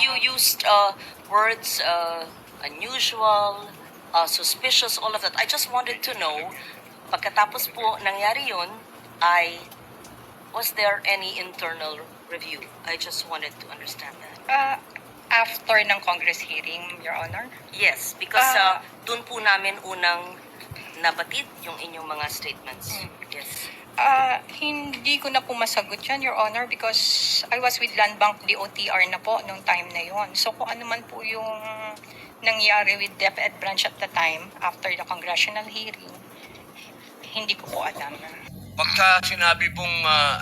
you used words unusual, suspicious, all of that. I just wanted to know, pagkatapos po nangyari yun, was there any internal review? I just wanted to understand that. After ng Congress hearing, Your Honor? Yes, because dun po namin unang nabatid yung inyong mga statements. Yes. Hindi ko na po masagot yan, Your Honor, because I was with Land Bank DOTR na po nung time na yon. So kung ano man po yung nangyari with DepEd branch at the time, after the congressional hearing, hindi ko po alam. Pagka sinabi pong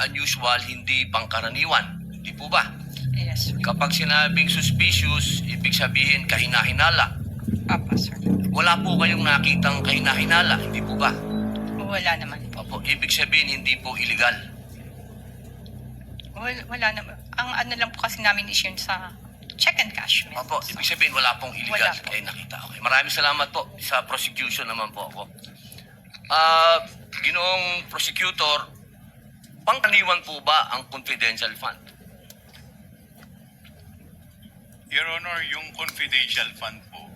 unusual, hindi pangkaraniwan. Hindi po ba? Yes, sir. Kapag sinabing suspicious, ibig sabihin kahinahinala. Apa, sir. Wala po kayong nakitang kahinahinala, hindi po ba? Wala naman po. Opo, ibig sabihin hindi po illegal. Wala naman. Ang ano lang po kasi namin is yun sa check and cash. Opo, ibig sabihin wala pong illegal. Wala po. Ay, nakita. Okay. Maraming salamat po. Sa prosecution naman po ako. Ginoong prosecutor, pangkaraniwan po ba ang confidential fund? Your Honor, yung confidential fund po,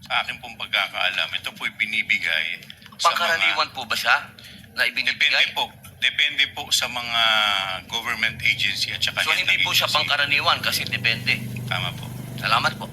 sa akin pong pagkakaalam, ito po'y binibigay sa Pangkaraniwan po ba siya na ibinibigay? Depende po sa mga government agency at saka So hindi po siya pangkaraniwan kasi depende. Tama po. Salamat po.